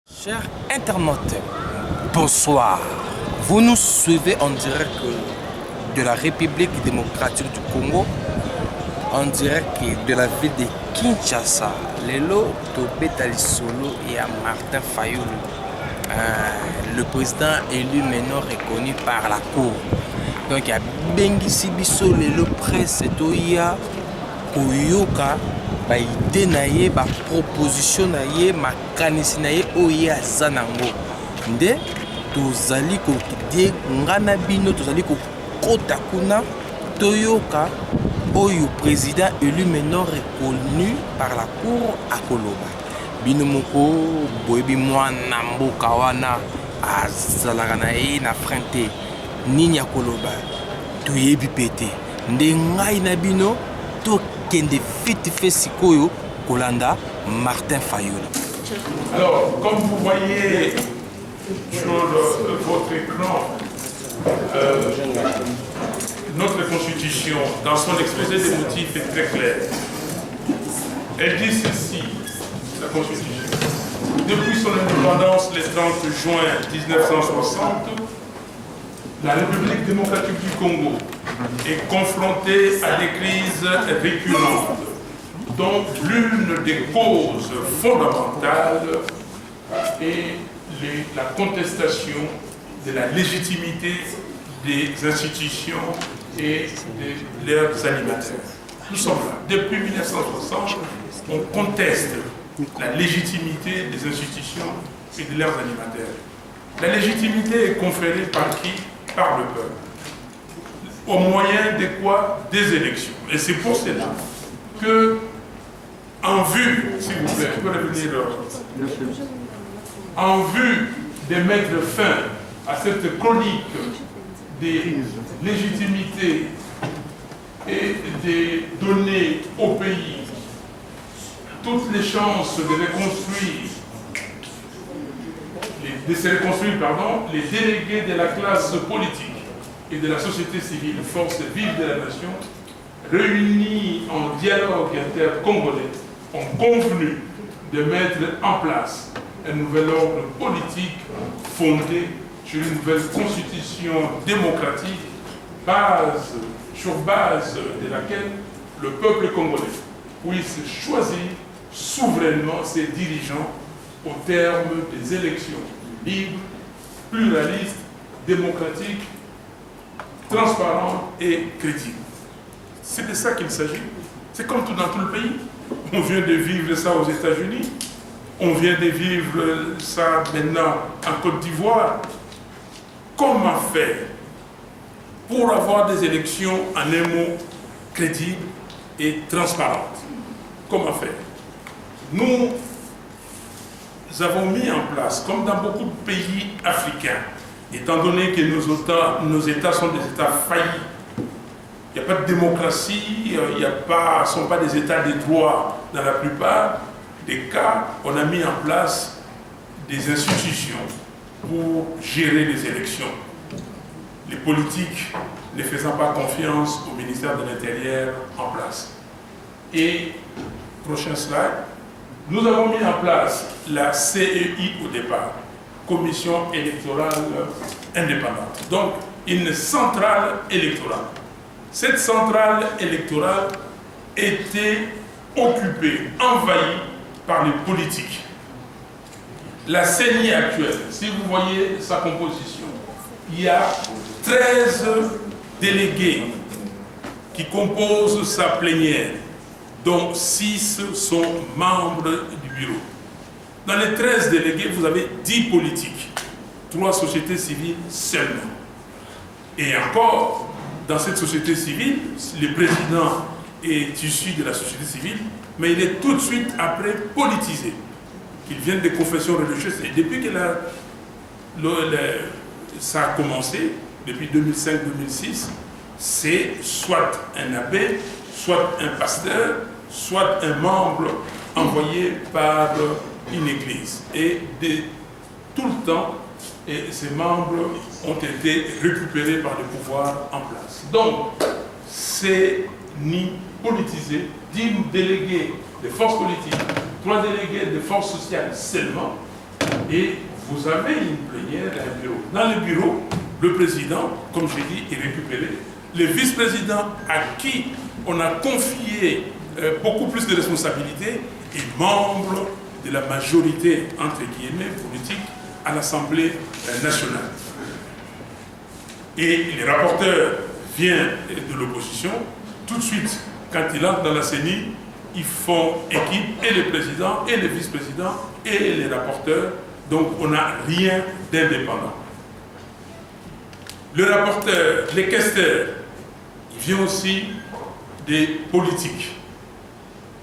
Chers internautes, bonsoir. Vous nous suivez en direct de la République démocratique du Congo, en direct de la ville de Kinshasa. Lelo Tobeta Lisolo et à Martin Fayoulou, le président élu maintenant reconnu par la Cour. Donc il y a Bengi Sibiso, Lelo Presse, Toya, Koyoka. Ba idée na ye, ba proposition na ye, makanisi na ye oye aza nango nde tozali kokide ngana bino tozali kokota kuna toyoka oyo président élu maintenant reconnu par la cour akoloba bino moko boyebi mwana mboka wana azalaka na ye na frente nini akoloba toyebi pete nde ngai na bino Kende Fiti Fesikoyo Kolanda Martin Fayoulou. Alors, comme vous voyez sur votre écran, notre constitution, dans son exposé des motifs, est très claire. Elle dit ceci, la constitution. Depuis son indépendance, le 30 juin 1960, la République démocratique du Congo est confrontée à des crises récurrentes, dont l'une des causes fondamentales est la contestation de la légitimité des institutions et de leurs animateurs. Nous sommes là. Depuis 1960, on conteste la légitimité des institutions et de leurs animateurs. La légitimité est conférée par qui? Par le peuple. Au moyen de quoi? Des élections. Et c'est pour cela que, en vue, s'il vous plaît, je peux revenir, en vue de mettre fin à cette chronique des légitimités et de donner au pays toutes les chances de se reconstruire, les délégués de la classe politique et de la société civile, force vive de la nation, réunis en dialogue inter-congolais, ont convenu de mettre en place un nouvel ordre politique fondé sur une nouvelle constitution démocratique, sur base de laquelle le peuple congolais puisse choisir souverainement ses dirigeants au terme des élections libres, pluralistes, démocratiques, transparent et crédible. C'est de ça qu'il s'agit. C'est comme tout dans tout le pays. On vient de vivre ça aux États-Unis. On vient de vivre ça maintenant en Côte d'Ivoire. Comment faire pour avoir des élections, en un mot, crédibles et transparentes? Comment faire? Nous avons mis en place, comme dans beaucoup de pays africains, étant donné que nos États sont des États faillis, il n'y a pas de démocratie, il ne sont pas des États de droit dans la plupart des cas, on a mis en place des institutions pour gérer les élections. Les politiques ne faisant pas confiance au ministère de l'Intérieur en place. Et, prochain slide, nous avons mis en place la CEI au départ, Commission électorale indépendante. Donc, une centrale électorale. Cette centrale électorale était occupée, envahie par les politiques. La CENI actuelle, si vous voyez sa composition, il y a 13 délégués qui composent sa plénière, dont 6 sont membres du bureau. Dans les 13 délégués, vous avez 10 politiques, 3 sociétés civiles seulement. Et encore, dans cette société civile, le président est issu de la société civile, mais il est tout de suite après politisé. Il vient des confessions religieuses. Et depuis que ça a commencé, depuis 2005-2006, c'est soit un abbé, soit un pasteur, soit un membre envoyé par une église. Et tout le temps, ces membres ont été récupérés par le pouvoir en place. Donc, c'est ni politisé, 10 délégués de forces politiques, 3 délégués de forces sociales seulement, Et vous avez une plénière et un bureau. Dans le bureau, le président, comme j'ai dit, est récupéré. Le vice-président à qui on a confié beaucoup plus de responsabilités est membre de la majorité, entre guillemets, politique à l'Assemblée nationale. Et les rapporteurs viennent de l'opposition. Tout de suite, quand ils entrent dans la CENI, ils font équipe, et le président, et le vice-président, et les rapporteurs. Donc on n'a rien d'indépendant. Le rapporteur, les questeurs, il vient aussi des politiques.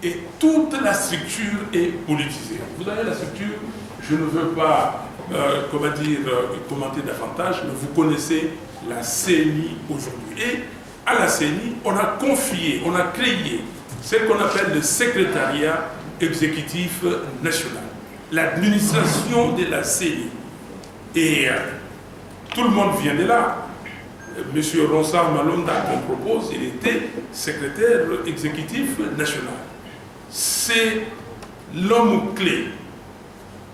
Et toute la structure est politisée. Vous avez la structure, je ne veux pas commenter davantage, mais vous connaissez la CENI aujourd'hui. Et à la CENI, on a confié, on a créé ce qu'on appelle le secrétariat exécutif national, l'administration de la CENI. Et tout le monde vient de là. Monsieur Ronsard Malonda, qu'on propose, il était secrétaire exécutif national. C'est l'homme clé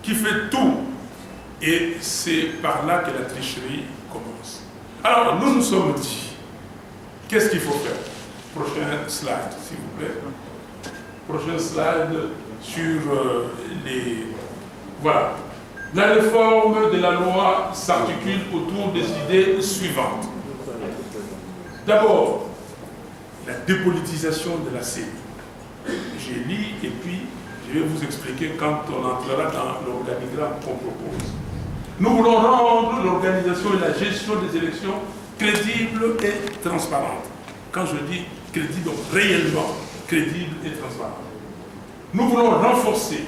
qui fait tout. Et c'est par là que la tricherie commence. Alors, nous nous sommes dit, qu'est-ce qu'il faut faire? Prochain slide, s'il vous plaît. Prochain slide sur les... Voilà. La réforme de la loi s'articule autour des idées suivantes. D'abord, la dépolitisation de la CENI. J'ai lu et puis je vais vous expliquer quand on entrera dans l'organigramme qu'on propose. Nous voulons rendre l'organisation et la gestion des élections crédibles et transparentes. Quand je dis crédible, donc réellement crédible et transparente. Nous voulons renforcer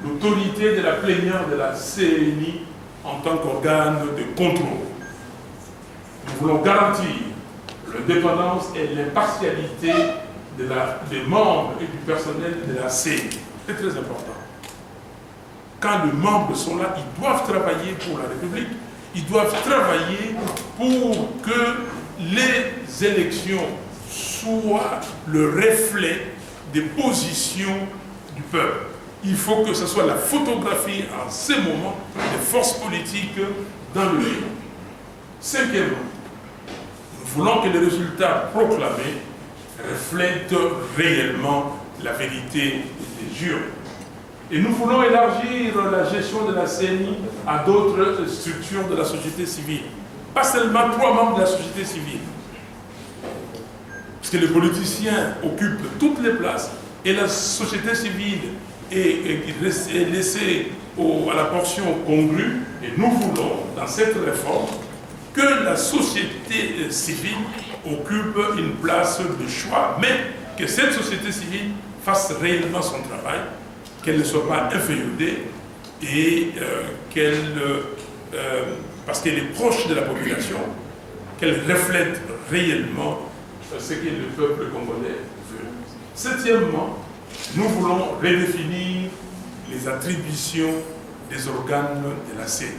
l'autorité de la plénière de la CENI en tant qu'organe de contrôle. Nous voulons garantir l'indépendance et l'impartialité des membres et du personnel de la CENI. C'est très important. Quand les membres sont là, ils doivent travailler pour la République, ils doivent travailler pour que les élections soient le reflet des positions du peuple. Il faut que ce soit la photographie en ce moment des forces politiques dans le pays. Cinquièmement, nous voulons que les résultats proclamés reflètent réellement la vérité des urnes. Et nous voulons élargir la gestion de la CENI à d'autres structures de la société civile. Pas seulement 3 membres de la société civile. Parce que les politiciens occupent toutes les places et la société civile est laissée à la portion congrue. Et nous voulons, dans cette réforme, que la société civile occupe une place de choix, mais que cette société civile fasse réellement son travail, qu'elle ne soit pas inféodée et parce qu'elle est proche de la population, qu'elle reflète réellement ce que le peuple congolais veut. Septièmement, nous voulons redéfinir les attributions des organes de la CENI.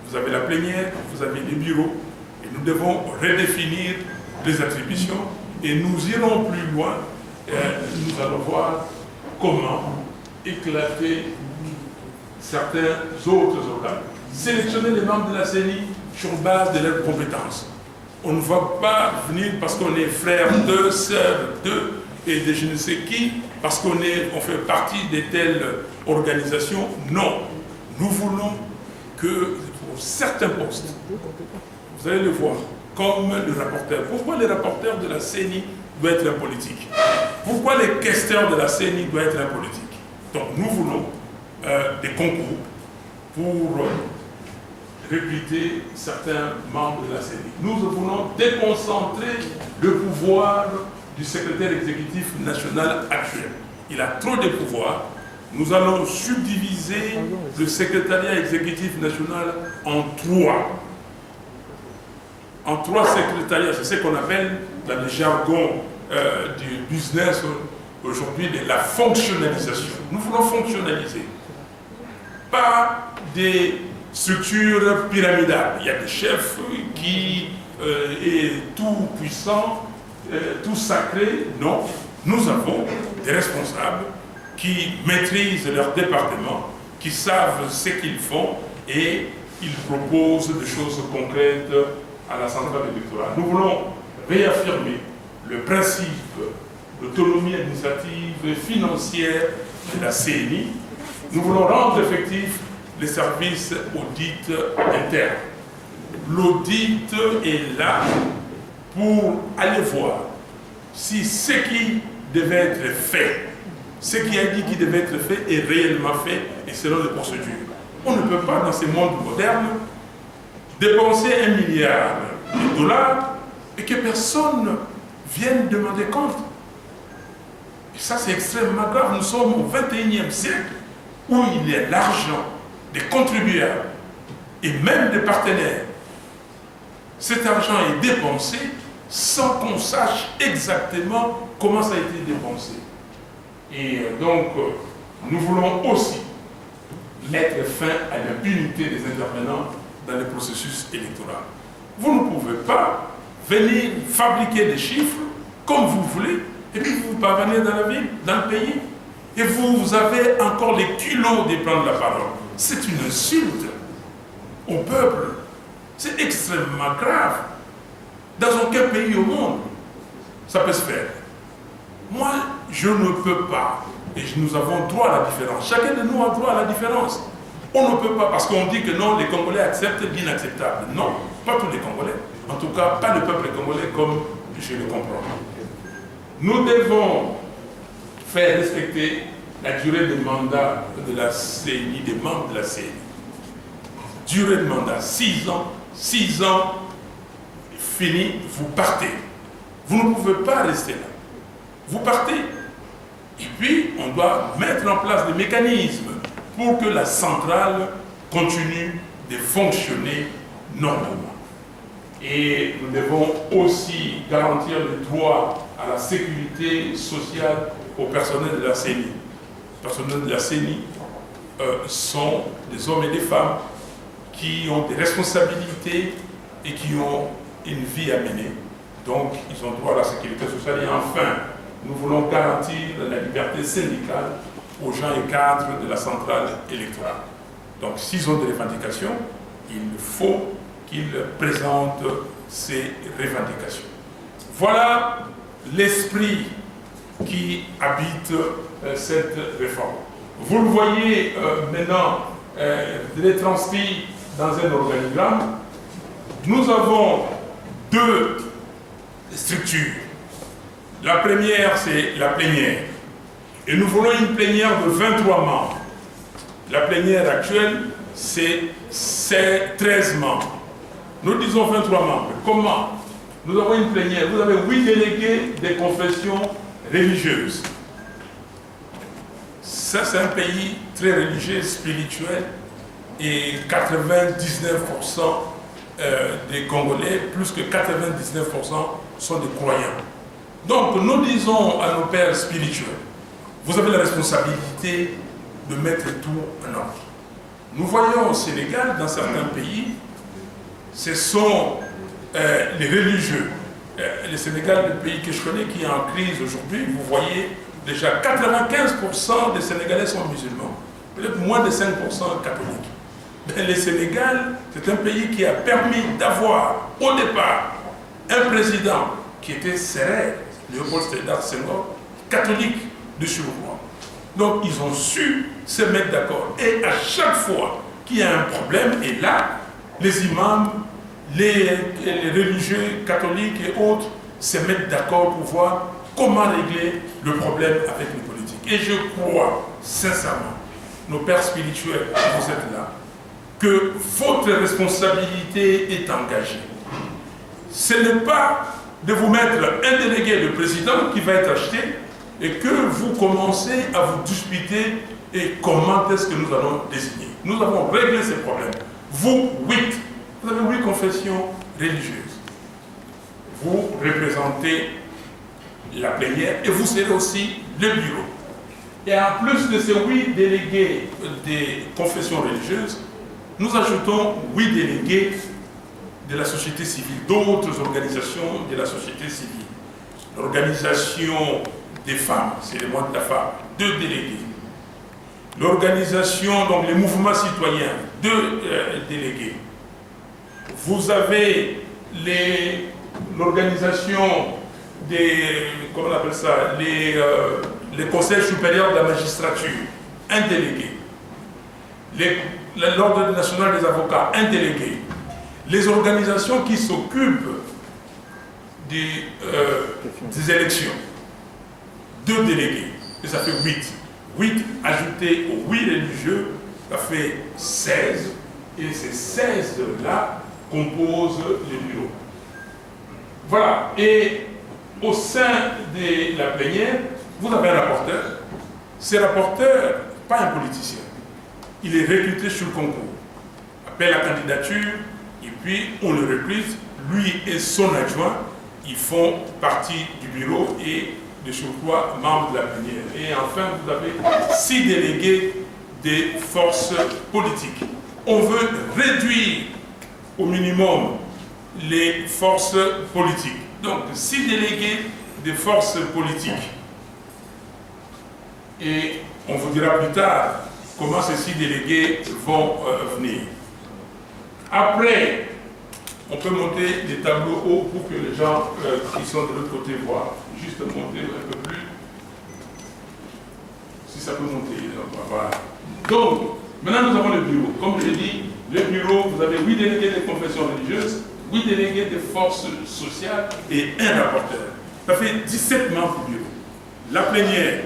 Vous avez la plénière, vous avez les bureaux, et nous devons redéfinir les attributions, et nous irons plus loin, nous allons voir comment éclater certains autres organes. Sélectionner les membres de la CENI sur base de leurs compétences. On ne va pas venir parce qu'on est frère d'eux, sœur d'eux, et de je ne sais qui, parce qu'on fait partie de telle organisation. Non. Nous voulons que pour certains postes, vous allez le voir, comme le rapporteur. Pourquoi les rapporteurs de la CENI doivent être un politique? Pourquoi les questeurs de la CENI doivent être un politique? Donc nous voulons des concours pour recruter certains membres de la CENI. Nous voulons déconcentrer le pouvoir du secrétaire exécutif national actuel. Il a trop de pouvoir. Nous allons subdiviser le secrétariat exécutif national en 3. En 3 secrétariats, c'est ce qu'on appelle dans le jargon du business aujourd'hui de la fonctionnalisation. Nous voulons fonctionnaliser. Pas des structures pyramidales. Il y a des chefs qui est tout puissant, tout sacré. Non, nous avons des responsables qui maîtrisent leur département qui savent ce qu'ils font et ils proposent des choses concrètes à la centrale électorale. Nous voulons réaffirmer le principe d'autonomie administrative et financière de la CENI. Nous voulons rendre effectifs les services audit internes. L'audit est là pour aller voir si ce qui devait être fait, ce qui a dit qui devait être fait est réellement fait et selon les procédures. On ne peut pas, dans ce monde moderne, dépenser $1 milliard et que personne vienne demander compte. Et ça, c'est extrêmement grave. Nous sommes au XXIe siècle où il y a l'argent des contribuables et même des partenaires. Cet argent est dépensé sans qu'on sache exactement comment ça a été dépensé. Et donc, nous voulons aussi mettre fin à l'impunité des intervenants dans le processus électoral. Vous ne pouvez pas venir fabriquer des chiffres comme vous voulez, et puis vous parvenez dans la ville, dans le pays, et vous avez encore les culots de prendre la parole. C'est une insulte au peuple. C'est extrêmement grave. Dans aucun pays au monde, ça peut se faire. Moi, je ne peux pas, et nous avons droit à la différence. Chacun de nous a droit à la différence. On ne peut pas, parce qu'on dit que non, les Congolais acceptent l'inacceptable. Non, pas tous les Congolais. En tout cas, pas le peuple congolais comme je le comprends. Nous devons faire respecter la durée de mandat de la CENI, des membres de la CENI. Durée de mandat, 6 ans. 6 ans, fini, vous partez. Vous ne pouvez pas rester là. Vous partez. Et puis, on doit mettre en place des mécanismes pour que la centrale continue de fonctionner normalement. Et nous devons aussi garantir le droit à la sécurité sociale au personnel de la CENI. Les personnels de la CENI sont des hommes et des femmes qui ont des responsabilités et qui ont une vie à mener. Donc, ils ont droit à la sécurité sociale. Et enfin, nous voulons garantir la liberté syndicale aux gens et cadres de la centrale électorale. Donc, s'ils ont des revendications, il faut qu'ils présentent ces revendications. Voilà l'esprit qui habite cette réforme. Vous le voyez maintenant, les transcrits dans un organigramme. Nous avons 2 structures. La première, c'est la plénière. Et nous voulons une plénière de 23 membres. La plénière actuelle, c'est 13 membres. Nous disons 23 membres. Comment? Nous avons une plénière. Vous avez 8 délégués des confessions religieuses. Ça, c'est un pays très religieux, spirituel. Et 99% des Congolais, plus que 99% sont des croyants. Donc nous disons à nos pères spirituels, vous avez la responsabilité de mettre tout en ordre. Nous voyons au Sénégal, dans certains pays, ce sont les religieux. Le Sénégal, le pays que je connais qui est en crise aujourd'hui, vous voyez déjà 95% des Sénégalais sont musulmans, peut-être moins de 5% catholiques. Mais le Sénégal, c'est un pays qui a permis d'avoir au départ un président qui était serré, Léopold Sédar Senghor, catholique de surcroît. Donc ils ont su se mettre d'accord. Et à chaque fois qu'il y a un problème, et là, les imams, les religieux catholiques et autres se mettent d'accord pour voir comment régler le problème avec les politiques. Et je crois sincèrement, nos pères spirituels, vous êtes là, que votre responsabilité est engagée. Ce n'est pas de vous mettre un délégué, le président, qui va être acheté, et que vous commencez à vous disputer et comment est-ce que nous allons désigner. Nous avons réglé ces problèmes. Vous, 8, vous avez 8 confessions religieuses. Vous représentez la plénière et vous serez aussi le bureau. Et en plus de ces 8 délégués des confessions religieuses, nous ajoutons 8 délégués de la société civile, d'autres organisations de la société civile. L'organisation des femmes, c'est le mois de la femme, 2 délégués. l'organisation, donc les mouvements citoyens, 2 délégués. Vous avez l'organisation des, comment on appelle ça, les conseils supérieurs de la magistrature, 1 délégué. L'ordre national des avocats, 1 délégué. Les organisations qui s'occupent des élections, 2 délégués, et ça fait 8. 8 ajoutés aux 8 religieux, ça fait 16, et ces 16-là composent les bureaux. Voilà, et au sein de la plénière, vous avez un rapporteur. Ce rapporteur, pas un politicien, il est recruté sur le concours, appelle la candidature, et puis on le recrute, lui et son adjoint, ils font partie du bureau et de surcroît membres de la plénière. Et enfin, vous avez 6 délégués des forces politiques. On veut réduire au minimum les forces politiques. Donc, 6 délégués des forces politiques. Et on vous dira plus tard comment ces 6 délégués vont venir. Après, on peut monter des tableaux hauts pour que les gens qui sont de l'autre côté voient. Juste monter un peu plus. Si ça peut monter. Voilà. Donc, maintenant nous avons le bureau. Comme je l'ai dit, le bureau, vous avez 8 délégués des confessions religieuses, 8 délégués des forces sociales et 1 rapporteur. Ça fait 17 membres du bureau. La plénière,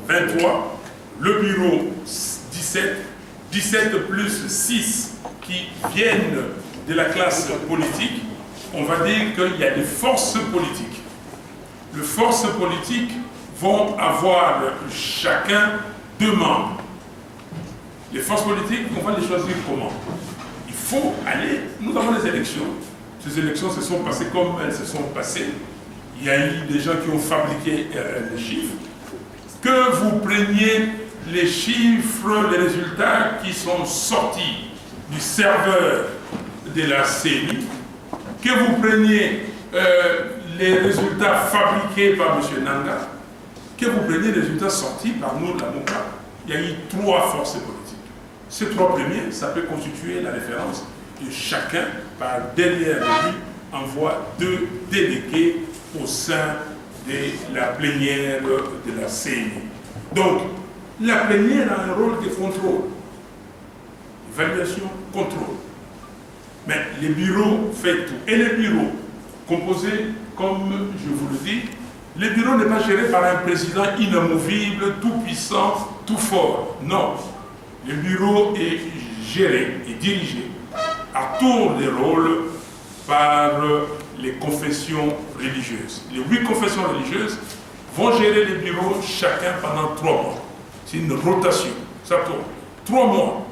23. Le bureau, 17. 17 plus 6 qui viennent de la classe politique. On va dire qu'il y a des forces politiques. Les forces politiques vont avoir chacun 2 membres. Les forces politiques, on va les choisir comment? Il faut aller, nous avons les élections. Ces élections se sont passées comme elles se sont passées. Il y a eu des gens qui ont fabriqué les chiffres. Que vous preniez les chiffres, les résultats qui sont sortis du serveur de la CENI, que vous preniez les résultats fabriqués par M. Nanga, que vous preniez les résultats sortis par nous, la MOCA. Il y a eu 3 forces politiques. Ces 3 premiers, ça peut constituer la référence de chacun, par derrière lui, envoie 2 délégués au sein de la plénière de la CENI. Donc, la plénière a un rôle de contrôle. Évaluation, contrôle. Mais les bureaux font tout. Et les bureaux, composés, comme je vous le dis, le bureau n'est pas géré par un président inamovible, tout puissant, tout fort. Non. Le bureau est géré et dirigé à tour de rôle par les confessions religieuses. Les 8 confessions religieuses vont gérer les bureaux chacun pendant 3 mois. C'est une rotation. Ça tourne. 3 mois.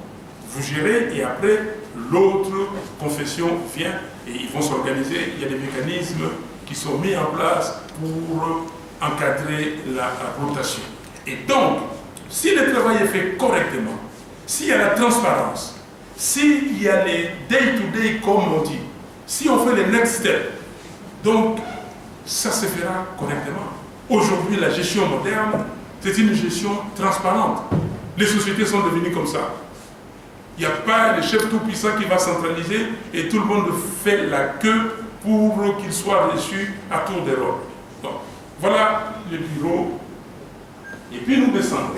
Vous gérez et après, l'autre confession vient et ils vont s'organiser. Il y a des mécanismes qui sont mis en place pour encadrer la rotation. Et donc, si le travail est fait correctement, s'il y a la transparence, s'il y a les day-to-day comme on dit, si on fait les next steps, donc ça se fera correctement. Aujourd'hui, la gestion moderne, c'est une gestion transparente. Les sociétés sont devenues comme ça. Il n'y a pas le chef tout-puissant qui va centraliser et tout le monde fait la queue pour qu'il soit reçu à tour de rôle. Donc, voilà le bureau. Et puis nous descendons.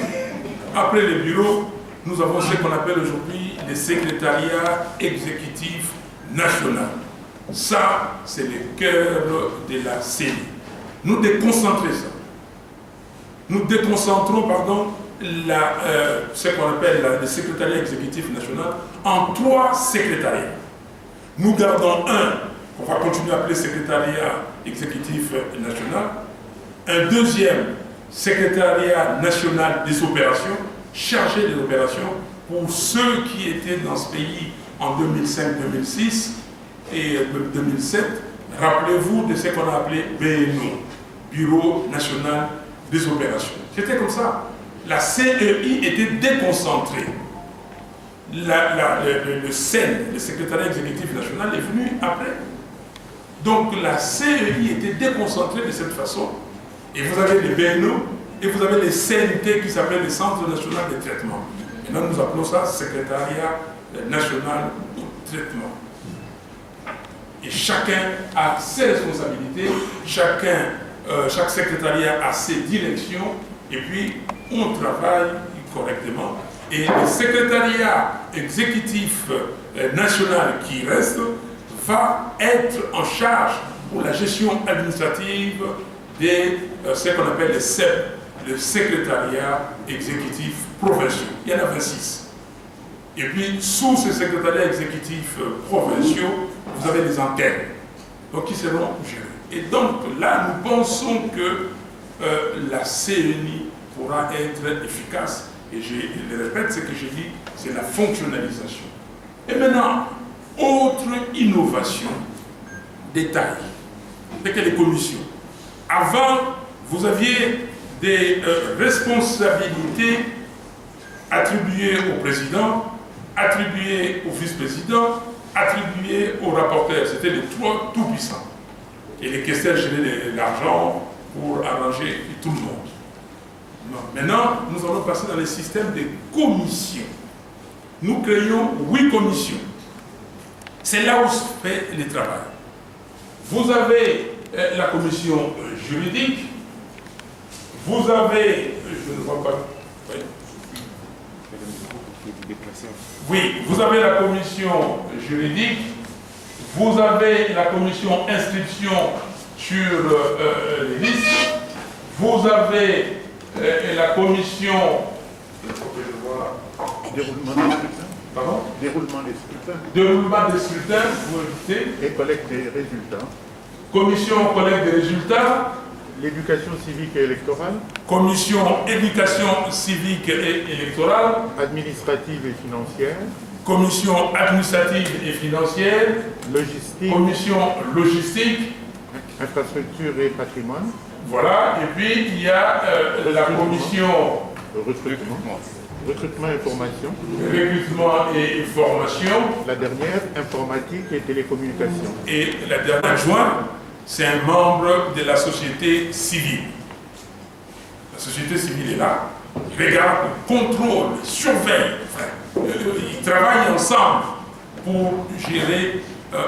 Après le bureau, nous avons ce qu'on appelle aujourd'hui le secrétariat exécutif national. Ça, c'est le cœur de la CENI. Nous déconcentrons ça. Nous déconcentrons, pardon, ce qu'on appelle le secrétariat exécutif national en 3 secrétariats. Nous gardons un, qu'on va continuer à appeler secrétariat exécutif national, un deuxième secrétariat national des opérations, chargé des opérations pour ceux qui étaient dans ce pays en 2005-2006 et 2007. Rappelez-vous de ce qu'on a appelé BNO, Bureau national des opérations. C'était comme ça. La CEI était déconcentrée. Le SEN, le secrétariat exécutif national, est venu après. Donc la CEI était déconcentrée de cette façon. Et vous avez les BNO et vous avez les CNT qui s'appellent les Centres nationaux de traitement. Maintenant, nous appelons ça Secrétariat national de traitement. Et chacun a ses responsabilités, chaque secrétariat a ses directions, et puis on travaille correctement. Et le secrétariat exécutif national qui reste va être en charge pour la gestion administrative de ce qu'on appelle les SEP, le secrétariat exécutif provinciaux. Il y en a 26. Et puis, sous ces secrétariats exécutifs provinciaux, vous avez des antennes, donc qui seront gérées. Et donc là, nous pensons que la CNI pourra être efficace. Et je le répète, ce que j'ai dit, c'est la fonctionnalisation. Et maintenant, autre innovation, détail, c'est que les commissions. Avant, vous aviez des responsabilités attribuées au président, attribuées au vice-président, attribuées au rapporteur. C'était les trois tout-puissants. Et les questions géraient l'argent pour arranger tout le monde. Non. Maintenant, nous allons passer dans le système des commissions. Nous créons 8 commissions. C'est là où se fait le travail. Vous avez la commission juridique, vous avez, je ne vois pas, oui, vous avez la commission juridique, vous avez la commission inscription sur les listes, vous avez la commission déroulement des scrutins. Pardon? Déroulement des scrutins. Déroulement des scrutins, vous ajoutez. Et collecte des résultats. Commission collecte des résultats. L'éducation civique et électorale. Commission éducation civique et électorale. Administrative et financière. Commission administrative et financière. Logistique. Commission logistique. Infrastructure et patrimoine. Voilà, et puis il y a la commission recrutement et formation. Recrutement et formation. La dernière, informatique et télécommunications. Et la dernière adjointe, c'est un membre de la société civile. La société civile est là, il regarde, contrôle, surveille. Ils travaillent ensemble pour gérer,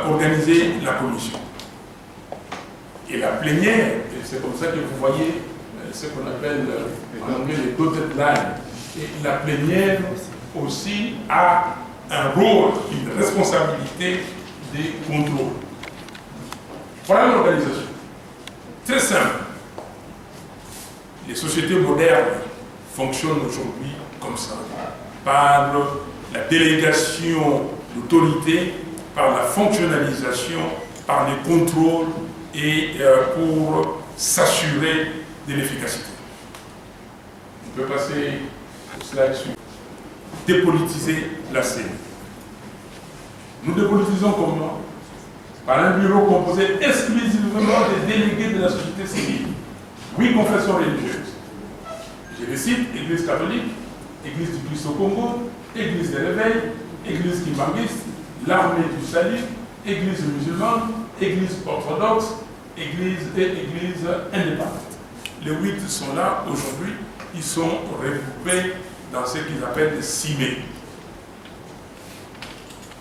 organiser la commission. Et la plénière, et c'est comme ça que vous voyez ce qu'on appelle en anglais les dotted lines. Et la plénière aussi a un rôle, une responsabilité de contrôle. Voilà l'organisation. Très simple. Les sociétés modernes fonctionnent aujourd'hui comme ça, par la délégation d'autorité, par la fonctionnalisation, par les contrôles et pour s'assurer de l'efficacité. On peut passer au slide suivant. Dépolitiser la CNI. Nous dépolitisons comment? Par un bureau composé exclusivement des délégués de la société civile. 8 confessions religieuses. Je les cite: Église catholique, Église du Christ au Congo, Église des réveils, Église kimbanguiste, l'Armée du salut, Église musulmane, Église orthodoxe, Église et Église indépendante. Les 8 sont là aujourd'hui, ils sont regroupés dans ce qu'ils appellent des cimets.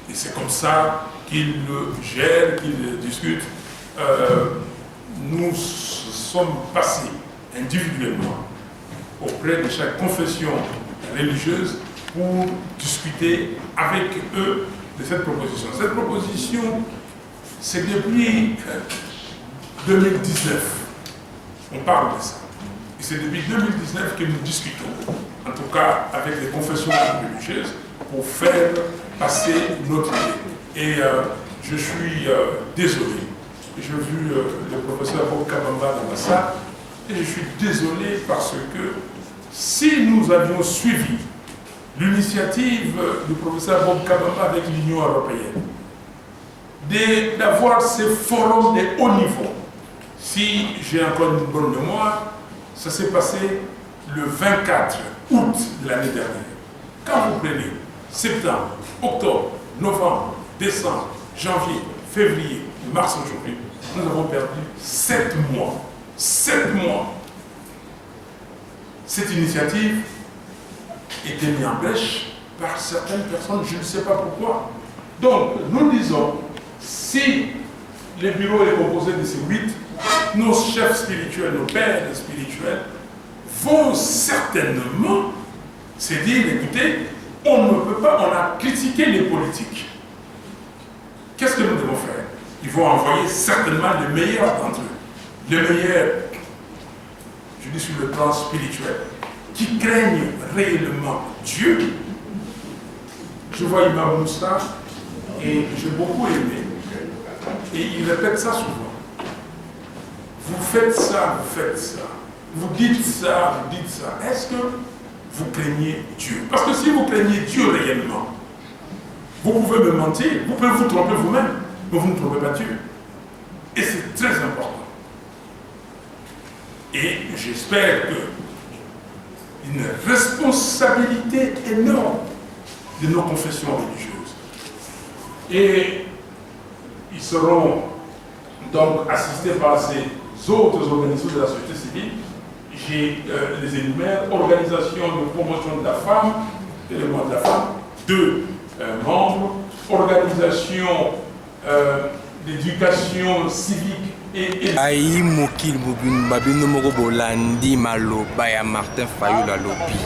Et c'est comme ça qu'ils le gèrent, qu'ils le discutent. Nous sommes passés individuellement auprès de chaque confession religieuse pour discuter avec eux de cette proposition. Cette proposition, c'est depuis 2019. On parle de ça. Et c'est depuis 2019 que nous discutons, en tout cas avec les confessions religieuses, pour faire passer notre idée. Et je suis désolé. J'ai vu le professeur Bob Kabamba dans la salle, et je suis désolé parce que si nous avions suivi l'initiative du professeur Bob Kabamba avec l'Union européenne, d'avoir ces forums de haut niveau, si j'ai encore une bonne mémoire, ça s'est passé le 24 août de l'année dernière. Quand vous prenez septembre, octobre, novembre, décembre, janvier, février, mars aujourd'hui, nous avons perdu 7 mois. 7 mois. cette initiative était mise en brèche par certaines personnes, je ne sais pas pourquoi. Donc, nous disons, si le bureau est composé de ces 8, nos chefs spirituels, nos pères spirituels, vont certainement se dire, écoutez, on ne peut pas, on a critiqué les politiques. Qu'est-ce que nous devons faire? Ils vont envoyer certainement les meilleurs d'entre eux. Les meilleurs, je dis sur le plan spirituel, qui craignent réellement Dieu. Je vois Imam Moussa et j'ai beaucoup aimé. Et il répète ça souvent. Vous faites ça, vous faites ça. Vous dites ça, vous dites ça. Est-ce que vous craignez Dieu? Parce que si vous craignez Dieu réellement, vous pouvez me mentir, vous pouvez vous tromper vous-même, mais vous ne trompez pas Dieu. Et c'est très important. Et j'espère qu'une responsabilité énorme de nos confessions religieuses. Et ils seront donc assistés par ces autres organisations de la société civile. J'ai les énumère, organisation de promotion de la femme, élément de la femme, 2 membres, organisation d'éducation civique et ayi mokili babino moko bolandi maloba ya Martin Fayulu alobi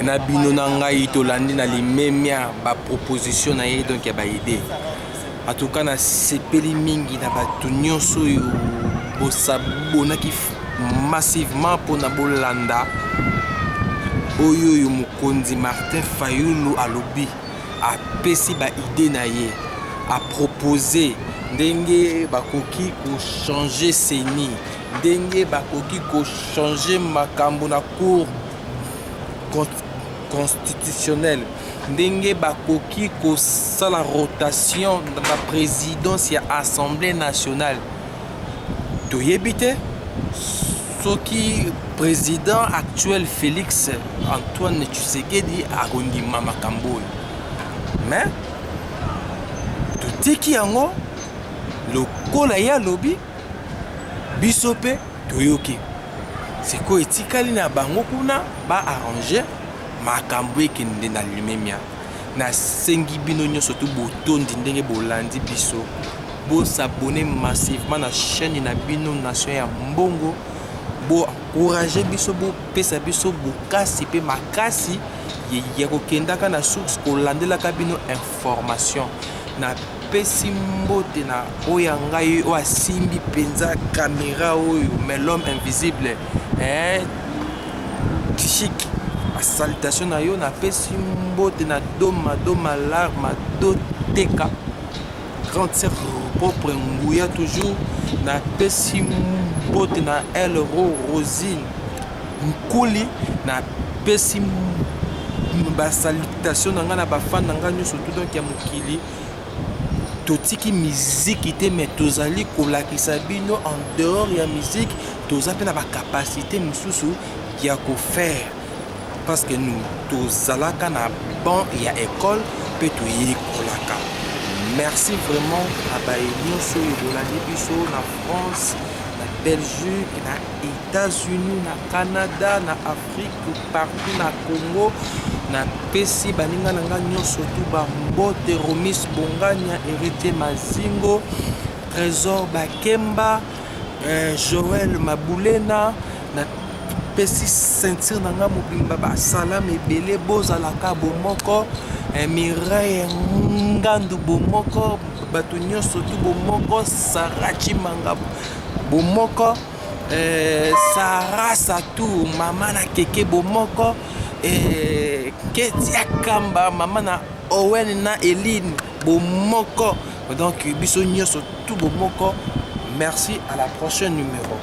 na bino na ngai tolandi na limemia baproposition na ye donc ya baide en tout cas na sepeli mingi na bato nyonso oyo bosabonaki massivement mpona bolanda oyo mokonzi Martin Fayulu alobi apesi baide na ye apropose ndenge bakoki changer seni ndenge bakoki changer makambo na cour constitutionnelle ndenge bakoki kosala rotation na la présidence ya assemblée nationale toyebi te soki président actuel Félix Antoine Tshisekedi akondima makambo oyo mais totiki yango lokola ya lobi biso pe toyoki siko etikali na bango kuna ba arranger makambo ekende na limemia na sengi bino nyonso to botondi ndenge bolandi biso bosabone massivement na chaîne na bino Nation ya Mbongo bo encourager biso bopesa biso bokasi pe makasi ya kokendaka na source kolandelaka bino information na pesi mbote na oyo ngai oyo asimbi penza caméra oyo mais l'homme invisible Tishik salutation na yo na pesi mbote na doma larme do teka grande sœur propre nguya toujours na pesi mbote na elle Rosine Nkuli na pesi ba salutation na nga na bafana na nga nyonso tout donc ya mokili totiki musique te mais tozali kolakisa bino en dehors ya musique toza pe na ba capacité mususu ya ko faire parce que nous tozalaka na ban ya école pe toyekolaka. Merci vraiment à baïnyonso yobolandi biso na France, na Belgique, na États-Unis, na Canada, na Afrique, partout na Congo, na pesi baninga nanga nyonso tout ba mbote Romis Bonganya, Héritier Mazingo, Trésor Bakemba, Joël Mabulena, na pesi ceinture nanga mobimba ba salam ebele bozalaka bomoko, Mireille Ngandu bomoko, bato nyonso tout bomoko, Sarachi Manga bomoko, Sarah Satou, mama na keke bomoko, Ketia Kamba, mama na Owen na Eline bomoko. Donc biso nyonso tout bomoko. Merci, à la prochaine numéro.